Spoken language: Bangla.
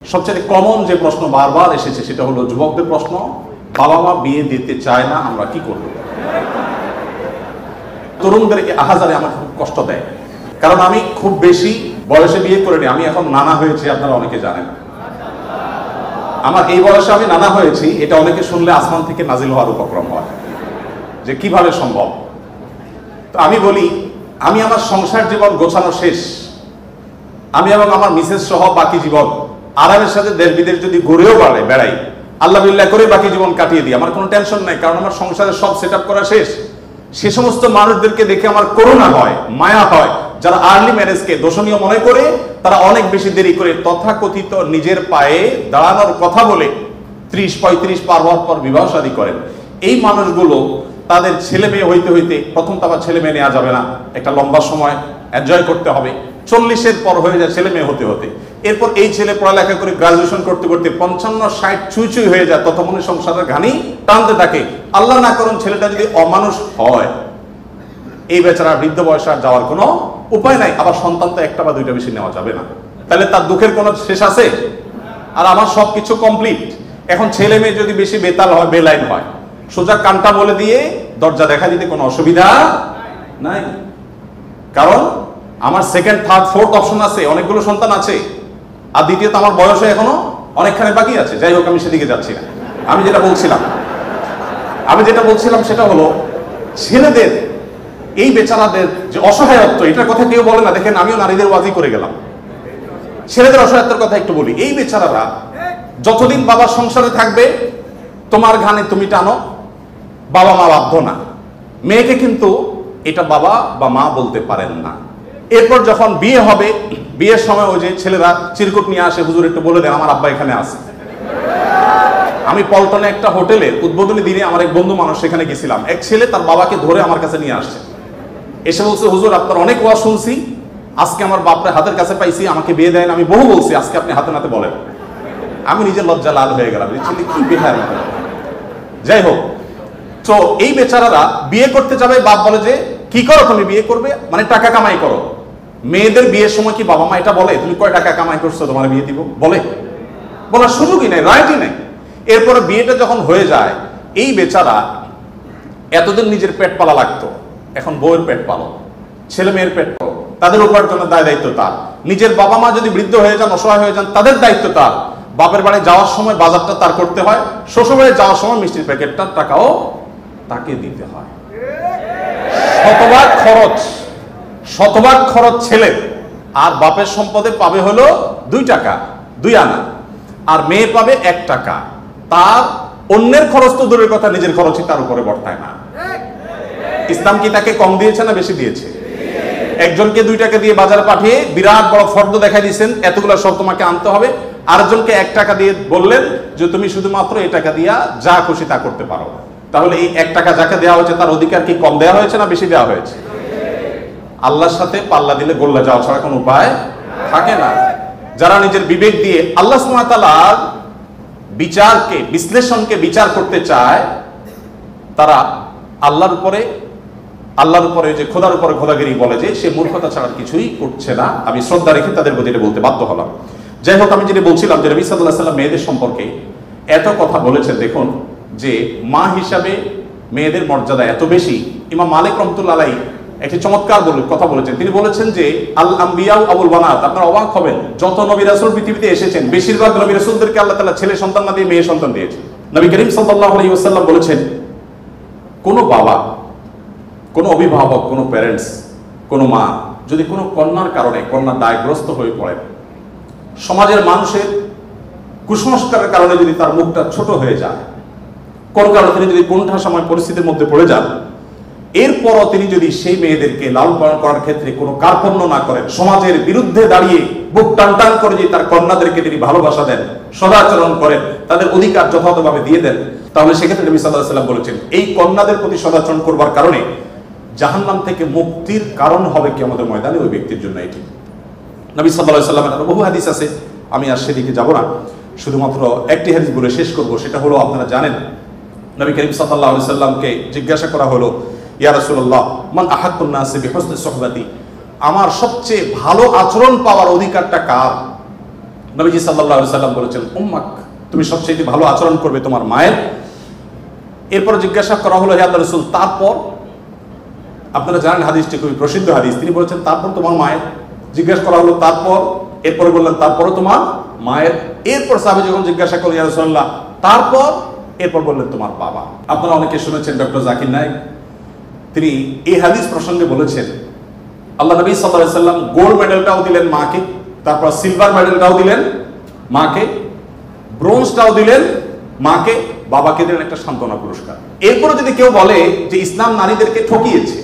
সবচেয়ে কমন যে প্রশ্ন বারবার এসেছে সেটা হলো যুবকদের প্রশ্ন, বাবা মা বিয়ে দিতে চায় না, আমরা কি করব? তরুণদেরকে আহাজারে আমার খুব কষ্ট দেয়, কারণ আমি খুব বেশি বয়সে বিয়ে করিনি। আমি এখন নানা হয়েছি, আপনারা অনেকে জানেন। আমার এই বয়সে আমি নানা হয়েছি, এটা অনেকে শুনলে আসমান থেকে নাজিল হওয়ার উপক্রম হয় যে কিভাবে সম্ভব। তো আমি বলি, আমি আমার সংসার জীবন গোছানো শেষ। আমি এবং আমার মিসেস সহ বাকি জীবন আরামের সাথে দেশ বিদেশ যদি ঘুরেও বেড়াই, আল্লাহ বিল্লাহ করে বাকি জীবন কাটিয়ে দিই, আমার কোনো টেনশন নাই, কারণ আমার সংসারের সব সেট আপ করা শেষ। সে সমস্ত মানুষদেরকে দেখে আমার করুণা হয়, মায়া হয়, যারা আর্লি ম্যারেজকে দোষণীয় মনে করে তারা অনেক বেশি দেরি করে তথাকথিত নিজের পায়ে দাঁড়ানোর কথা বলে 30-35 পার হওয়ার পর বিবাহ শাদী করেন। এই মানুষগুলো তাদের ছেলে মেয়ে হইতে হইতে, প্রথম তো আবার ছেলে মেয়ে নেওয়া যাবে না, একটা লম্বা সময় এনজয় করতে হবে, 40-এর পর হয়ে যায় ছেলে মেয়ে হতে হতে। এরপর এই ছেলে পড়ালেখা করে গ্রাজুয়েশন করতে করতে 55-60 ছুঁই হয়ে যায়, ততক্ষণে সংসারের ঘানি টানতে থাকে। আল্লাহ না করুন ছেলেটা যদি অমানুষ হয়, এই বেচারা বৃদ্ধ বয়সে আর যাওয়ার কোনো উপায় নাই। আবার সন্তান তো একটা বা দুইটা বেশি নেওয়া যাবে না, তাহলে তার দুঃখের কোনো শেষ আছে? আর আমার সবকিছু কমপ্লিট। এখন ছেলে মেয়ে যদি বেশি বেতাল হয়, বেলাইন হয়, সোজা কানটা বলে দিয়ে দরজা দেখা দিতে কোনো অসুবিধা নাই, কারণ আমার সেকেন্ড, থার্ড, ফোর্থ অপশন আছে, অনেকগুলো সন্তান আছে। আর দ্বিতীয়ত আমার বয়সে এখনো অনেকখানি বাকি আছে। যাই হোক, আমি সেদিকে যাচ্ছি না। আমি যেটা বলছিলাম সেটা হলো ছেলেদের, এই বেচারাদের যে অসহায়ত্ব, এটার কথা কেউ বলে না। দেখেন, আমিও নারীদের ওয়াজি করে গেলাম, ছেলেদের অসহায়ত্বের কথা একটু বলি। এই বেচারারা যতদিন বাবার সংসারে থাকবে, তোমার ঘানে তুমি টানো, বাবা মা বাধ্য না। মেয়েকে কিন্তু এটা বাবা বা মা বলতে পারেন না। এরপর যখন বিয়ে হবে, বিয়ের সময় ওই যে ছেলেরা চিরকুট নিয়ে আসে, হুজুর একটু বলে দেন আমার আব্বা এখানে আছে। আমি পল্টনে একটা হোটেলে উদ্বোধনী দিনে আমার এক বন্ধু মানুষ সেখানে গেছিলাম, এক ছেলে তার বাবাকে ধরে আমার কাছে নিয়ে আসছে, এসে বলছে, হুজুর আপনার অনেক ওয়াজ শুনছি, আজকে আমার বাপরে হাতের কাছে পাইছি, আমাকে বিয়ে দেন। আমি বহু বলছি, আজকে আপনি হাতে নাতে বলেন। আমি নিজের লজ্জা লাল হয়ে গেলাম, ছেলে কি বেহার মতো। যাই হোক, তো এই বেচারারা বিয়ে করতে যাবে, বাপ বলে যে কি করো তুমি, বিয়ে করবে মানে টাকা কামাই করো। মেয়েদের বিয়ের সময় কি বাবা মা এটা বলে তুমি কয় টাকা কামাই করছো তোমার বিয়ে দিব? বলার সুযোগই নেই, রাইটই নেই। এরপরে বিয়েটা যখন হয়ে যায়, এই বেচারা এতদিন নিজের পেট পালা লাগতো, এখন বউয়ের পেট পালো, ছেলে মেয়ের পেট পালো, তাদের উপার্জনের দায় দায়িত্ব তার। নিজের বাবা মা যদি বৃদ্ধ হয়ে যান, অসহায় হয়ে যান, তাদের দায়িত্ব তার। বাপের বাড়ি যাওয়ার সময় বাজারটা তার করতে হয়, শ্বশুর বাড়ি যাওয়ার সময় মিষ্টির প্যাকেটটার টাকাও তাকে দিতে হয়। শতভাগ খরচ ছেলে, আর বাপের সম্পদে পাবে হলো 2 টাকা 2 আনা, আর মেয়ে পাবে 1 টাকা। তার অন্যের খরচ তো দূরের কথা, নিজের খরচই তার উপরে বর্তায় না। ইসলাম কি তাকে কম দিয়েছে না বেশি দিয়েছে? একজনকে 2 টাকা দিয়ে বাজারে পাঠিয়ে বিরাট বড় ফর্দ দেখাই দিয়েছেন, এতগুলো সব তোমাকে আনতে হবে। আরেকজনকে 1 টাকা দিয়ে বললেন যে তুমি শুধুমাত্র এই টাকা দিয়া যা খুশি তা করতে পারো। তাহলে এই 1 টাকা যাকে দেওয়া হয়েছে তার অধিকার কি কম দেওয়া হয়েছে না বেশি দেওয়া হয়েছে? আল্লাহর সাথে পাল্লা দিলে গোল্লা যাওয়া ছাড়া কোনো উপায় থাকে না। যারা নিজের বিবেক দিয়ে আল্লাহ সুবহানাহু ওয়া তাআলার বিচারকে, বিশ্লেষণকে বিচার করতে চায়, তারা আল্লাহর উপরে যে খোদার উপরে খোদাগিরি বলে, যে সে মূর্খতা ছাড়া কিছুই করছে না। আমি শ্রদ্ধা রেখে তাদের প্রতি এটা বলতে বাধ্য হলাম। যাই হোক, আমি যেটা বলছিলাম যে নবী সাল্লাল্লাহু আলাইহি ওয়াসাল্লাম মেয়েদের সম্পর্কে এত কথা বলেছেন, দেখুন যে মা হিসাবে মেয়েদের মর্যাদা এত বেশি। ইমাম মালিক রাহমাতুল্লাহ আলাইহি একটি চমৎকার কথা বলেছেন। তিনি বলেছেন যে আল আম্বিয়া আবুল বানাত, আপনারা অবাক হবেন, যত নবী রাসূল পৃথিবীতে এসেছেন বেশিরভাগ নবী রাসূলদেরকে আল্লাহ তাআলা ছেলে সন্তান না দিয়ে মেয়ে সন্তান দিয়েছেন। নবী করিম সাল্লাল্লাহু আলাইহি ওয়াসাল্লাম বলেছেন, কোন বাবা, কোন অভিভাবক, কোন প্যারেন্টস, কোন মা যদি কোনো কন্যার কারণে কন্যা দায়গ্রস্ত হয়ে পড়েন, সমাজের মানুষের কুসংস্কারের কারণে যদি তার মুখটা ছোট হয়ে যায়, কোন কারণে তিনি যদি কোনটা সময় পরিস্থিতির মধ্যে পড়ে যান, এরপরও তিনি যদি সেই মেয়েদেরকে লালন পালন করার ক্ষেত্রে কোনো কার্পণ্য না করেন, সমাজের বিরুদ্ধে দাঁড়িয়ে বুক টান করে যে তার কন্যাদেরকে তিনি ভালোবাসা দেন, সদাচরণ করেন, তাদের অধিকার যথাযথভাবে দিয়ে দেন, তাহলে সেক্ষেত্রে নবী সাল্লাল্লাহু আলাইহি ওয়াসাল্লাম বলেছেন এই কন্যাদের প্রতি সদাচরণ করবার কারণে জাহান্নাম থেকে মুক্তির কারণ হবে কিয়ামতের ময়দানে ওই ব্যক্তির জন্য। এটি নবী সাল্লাল্লাহু আলাইহি ওয়াসাল্লামের বহু হাদিস আছে, আমি আর সেদিকে যাব না, শুধুমাত্র একটি হাদিস বলে শেষ করব। সেটা হলো, আপনারা জানেন নবী করিম সাল্লাল্লাহু আলাইহি ওয়াসাল্লামকে জিজ্ঞাসা করা হলো, ইয়া রাসূলুল্লাহ মান আহাক্কুন নাসি বিহুসনি সুহবাতি, আমার সবচেয়ে ভালো আচরণ পাওয়ার অধিকারটা কার? নবীজি সাল্লাল্লাহু আলাইহি সাল্লাম বলেছেন উম্মাক, তুমি সবচেয়ে ভালো আচরণ করবে তোমার মায়ের। এরপর জিজ্ঞাসা করা হলো, হে আল্লাহর রাসূল তারপর? আপনারা জানেন হাদিসটি খুবই প্রসিদ্ধ হাদিস। তিনি বলেছেন তারপর তোমার মায়ের। জিজ্ঞাসা করা হলো তারপর, এরপরে বললেন তারপরও তোমার মায়ের। এরপর সাহাবী যখন জিজ্ঞাসা করলেন ইয়া রাসূলুল্লাহ তারপর, এরপর বললেন তোমার বাবা। আপনারা অনেকে শুনেছেন ডক্টর জাকির নায়েক, তিনি এই হাদিস প্রসঙ্গে বলেছেন আল্লাহ নবী সাল্লাল্লাহু আলাইহি সাল্লাম গোল্ড মেডেলটাও দিলেন মাকে, তারপর সিলভার মেডেলটাও দিলেন মাকে, ব্রোঞ্জটাও দিলেন মাকে, বাবাকে দিলেন একটা সান্ত্বনা পুরস্কার। এরপরে যদি কেউ বলে যে ইসলাম নারীদেরকে ঠকিয়েছে,